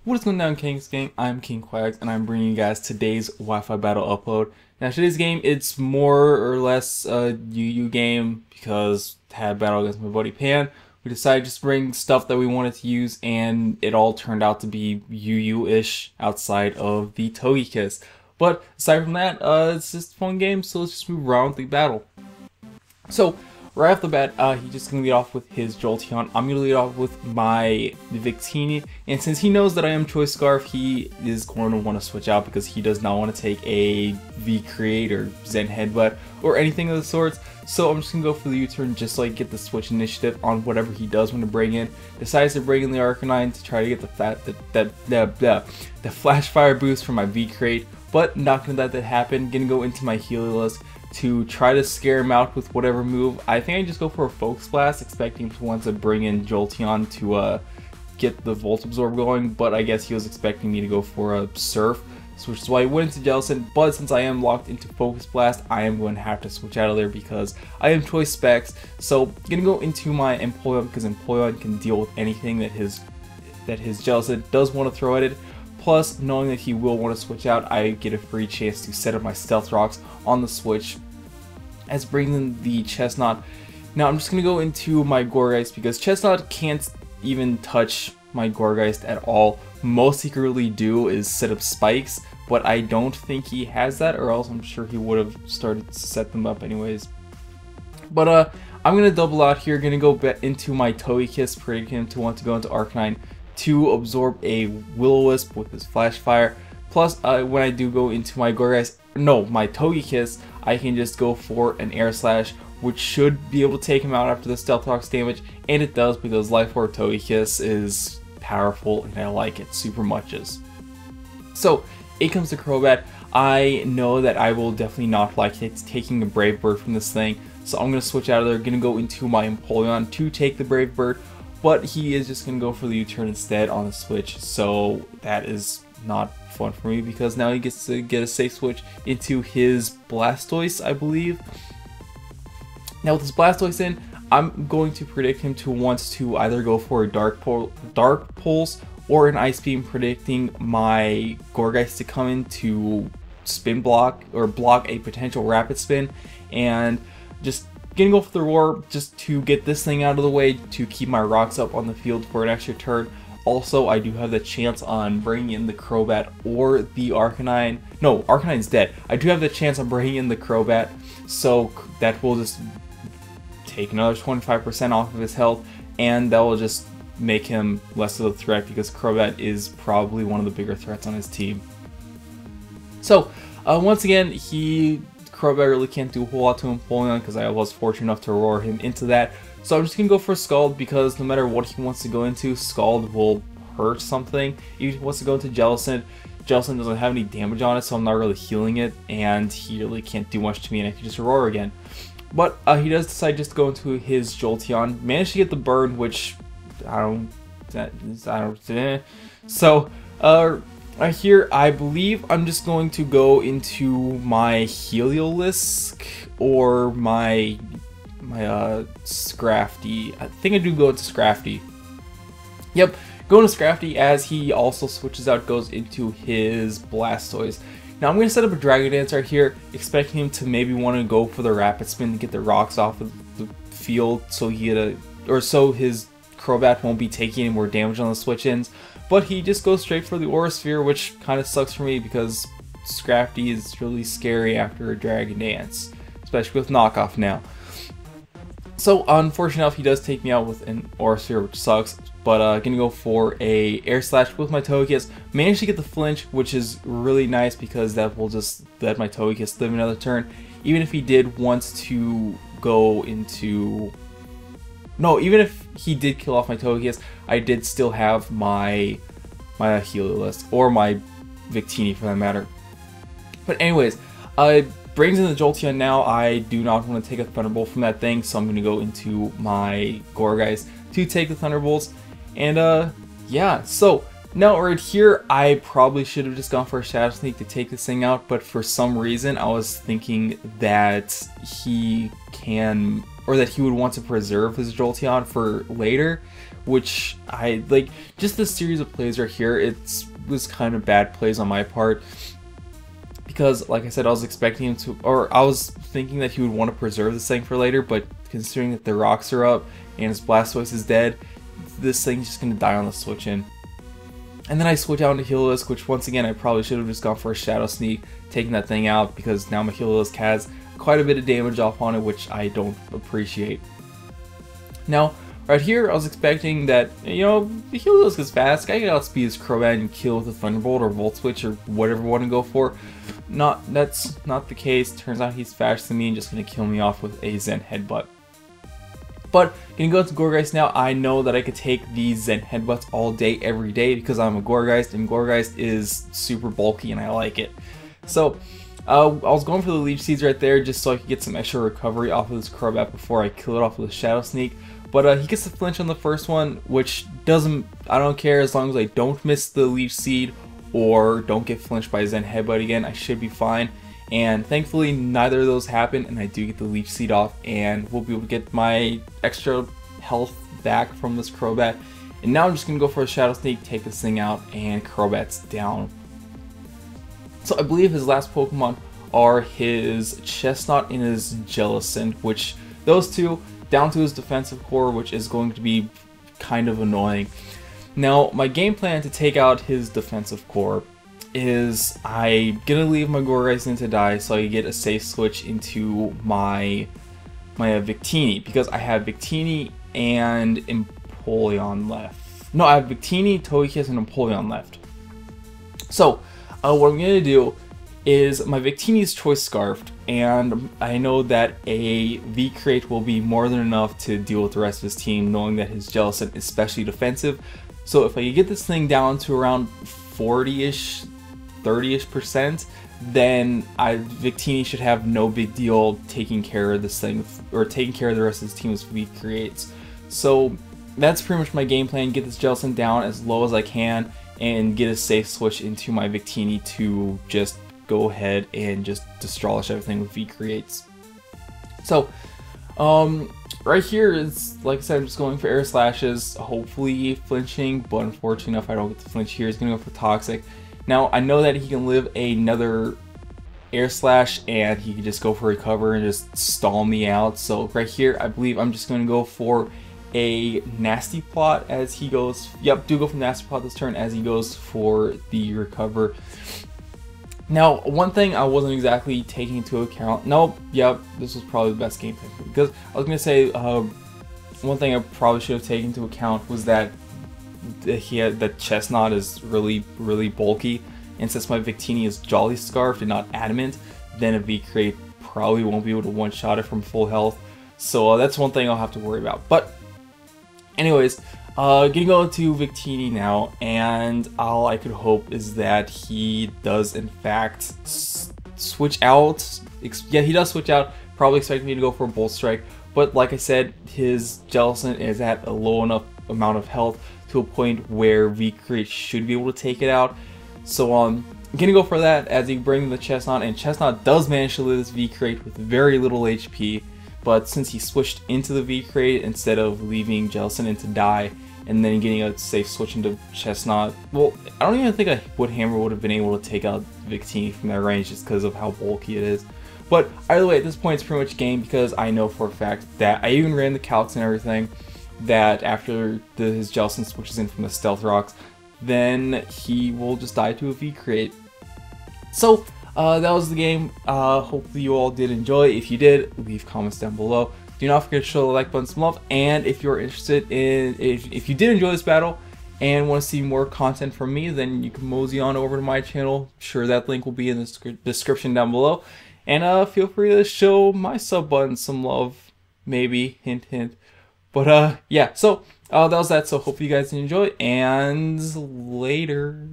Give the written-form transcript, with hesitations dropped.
What is going down, Kangasghang? I'm KingQuags, and I'm bringing you guys today's Wi-Fi battle upload. Now, today's game, it's more or less a UU game because I had a battle against my buddy Pan. We decided just to bring stuff that we wanted to use, and it all turned out to be UU-ish outside of the Togi Kiss. But aside from that, it's just a fun game, so let's just move around with the battle. So, right off the bat, he's just going to lead off with his Jolteon. I'm going to lead off with my Victini, and since he knows that I am Choice Scarf, he is going to want to switch out because he does not want to take a V-Create or Zen Headbutt or anything of the sorts. So I'm just going to go for the U-turn just so I get the switch initiative on whatever he does want to bring in. Decides to bring in the Arcanine to try to get the Flash Fire boost for my V-Create, but not going to let that happen. Going to go into my Heliolisk to try to scare him out with whatever move. I think I just go for a Focus Blast, expecting to want to bring in Jolteon to get the Volt Absorb going, but I guess he was expecting me to go for a Surf, so which is why I went into Jellicent. But since I am locked into Focus Blast, I am going to have to switch out of there because I am Choice Specs. So gonna go into my Empoleon because Empoleon can deal with anything that his Jellicent does want to throw at it. Plus, knowing that he will want to switch out, I get a free chance to set up my Stealth Rocks on the switch, as bringing in the Chestnut. Now I'm just going to go into my Gourgeist because Chestnut can't even touch my Gourgeist at all. Most he can really do is set up spikes, but I don't think he has that, or else I'm sure he would have started to set them up anyways. But I'm going to double out here, going to go into my Togekiss, predicting him to want to go into Arcanine to absorb a Will-O-Wisp with his Flash Fire. Plus, when I do go into my my Togekiss, I can just go for an Air Slash, which should be able to take him out after the Stealth Rocks damage, and it does because Life Orb Togekiss is powerful and I like it super muches. So, it comes to Crobat. I know that I will definitely not like taking a Brave Bird from this thing, so I'm going to switch out of there, going to go into my Empoleon to take the Brave Bird. But he is just going to go for the U-turn instead on the switch, so that is not fun for me because now he gets to get a safe switch into his Blastoise, I believe. Now with his Blastoise in, I'm going to predict him to want to either go for a Dark Pulse or an Ice Beam, predicting my Gourgeist to come in to spin block or block a potential Rapid Spin, and just gonna go for the Roar just to get this thing out of the way to keep my rocks up on the field for an extra turn. Also, I do have the chance on bringing in the Crobat or the Arcanine. No, Arcanine's dead. I do have the chance on bringing in the Crobat, so that will just take another 25% off of his health, and that will just make him less of a threat because Crobat is probably one of the bigger threats on his team. So, once again, Crobat really can't do a whole lot to Empoleon because I was fortunate enough to roar him into that. So I'm just going to go for Scald because no matter what he wants to go into, Scald will hurt something. Even if he wants to go into Jellicent, Jellicent doesn't have any damage on it, so I'm not really healing it, and he really can't do much to me, and I can just roar again. But he does decide just to go into his Jolteon. Managed to get the burn, which So, right here, I believe I'm just going to go into my Heliolisk or my Scrafty. I think I do go into Scrafty. Yep, go into Scrafty as he also switches out, goes into his Blastoise. Now I'm going to set up a Dragon Dance right here, expecting him to maybe want to go for the Rapid Spin to get the rocks off of the field, so so his Crobat won't be taking any more damage on the switch-ins. But he just goes straight for the Aura Sphere, which kind of sucks for me because Scrafty is really scary after a Dragon Dance, especially with knockoff now. So unfortunately enough, he does take me out with an Aura Sphere, which sucks. But gonna go for a Air Slash with my Togekiss. Managed to get the flinch, which is really nice because that will just let my Togekiss live another turn. Even if he did want to go into... No, even if he did kill off my Togekiss, I did still have my Heliolisk, or my Victini for that matter. But anyways, brings in the Jolteon now. I do not want to take a Thunderbolt from that thing, so I'm going to go into my Gourgeist to take the Thunderbolts. And yeah, so now right here, I probably should have just gone for a Shadow Sneak to take this thing out, but for some reason I was thinking that he can, or that he would want to preserve his Jolteon for later, which I like. Just the series of plays right here, it was kind of bad plays on my part, because like I said, I was expecting him to, or I was thinking that he would want to preserve this thing for later, but considering that the rocks are up and his Blastoise is dead, this thing's just going to die on the switch in. And then I switch out into Heliolisk, which once again I probably should have just gone for a Shadow Sneak, taking that thing out, because now my Heliolisk has quite a bit of damage off on it, which I don't appreciate. Now, right here I was expecting that, you know, the Heliolisk is fast, I can outspeed his Crobat and kill with a Thunderbolt or Volt Switch or whatever I want to go for. That's not the case. Turns out he's faster than me and just going to kill me off with a Zen Headbutt. But gonna go to Gourgeist now. I know that I could take these Zen Headbutts all day, every day, because I'm a Gourgeist, and Gourgeist is super bulky and I like it. So I was going for the Leech Seeds right there just so I could get some extra recovery off of this Crobat before I kill it off with a Shadow Sneak. But he gets the flinch on the first one, which I don't care, as long as I don't miss the Leech Seed or don't get flinched by Zen Headbutt again, I should be fine. And thankfully neither of those happen, and I do get the Leech Seed off, and we'll be able to get my extra health back from this Crobat. And now I'm just going to go for a Shadow Sneak, take this thing out, and Crobat's down. So I believe his last Pokemon are his Chestnut and his Jellicent, which those two, down to his defensive core, which is going to be kind of annoying. Now my game plan to take out his defensive core is I'm gonna leave my Gourgeist in to die so I can get a safe switch into my Victini, because I have Victini and Empoleon left. No, I have Victini, Togekiss, and Empoleon left. So what I'm gonna do is my Victini is Choice Scarfed, and I know that a V-Crate will be more than enough to deal with the rest of his team, knowing that his Jellicent is especially defensive. So if I can get this thing down to around 40-ish, 30-ish%, then Victini should have no big deal taking care of this thing, or taking care of the rest of his team with V-Creates. So that's pretty much my game plan, get this Jellicent down as low as I can, and get a safe switch into my Victini to just go ahead and just demolish everything with V-Creates. So, right here is, like I said, I'm just going for Air Slashes, hopefully flinching, but unfortunately enough I don't get to flinch here. He's going to go for Toxic. Now, I know that he can live another Air Slash and he can just go for Recover and just stall me out. So right here, I believe I'm just going to go for a Nasty Plot as he goes, yep, do go for Nasty Plot this turn as he goes for the Recover. Now, one thing I wasn't exactly taking into account, this was probably the best game plan, because I was going to say, one thing I probably should have taken into account was that that Chestnut is really bulky, and since my Victini is Jolly Scarfed and not Adamant, then a V-Crate probably won't be able to one-shot it from full health. So that's one thing I'll have to worry about. But anyways, gonna go to Victini now, and all I could hope is that he does in fact switch out. Yeah, he does switch out. Probably expecting me to go for a Bolt Strike, but like I said, his Jellicent is at a low enough amount of health to a point where V-Crate should be able to take it out. So I'm gonna go for that as he brings the Chestnut, and Chestnut does manage to live this V-Crate with very little HP, but since he switched into the V-Crate instead of leaving Jellicent in to die and then getting a safe switch into Chestnut, well, I don't even think a Wood Hammer would have been able to take out Victini from that range just because of how bulky it is. But either way, at this point it's pretty much game, because I know for a fact that I even ran the calcs and everything, that after his Jellicent switches in from the Stealth Rocks, then he will just die to a V-Crate. So that was the game. Hopefully you all did enjoy. If you did, leave comments down below. Do not forget to show the like button some love, and if you're interested in, if you did enjoy this battle and want to see more content from me, then you can mosey on over to my channel. Sure, that link will be in the description down below, and feel free to show my sub button some love, maybe, hint hint. But yeah, so that was that. So hope you guys enjoy, and later.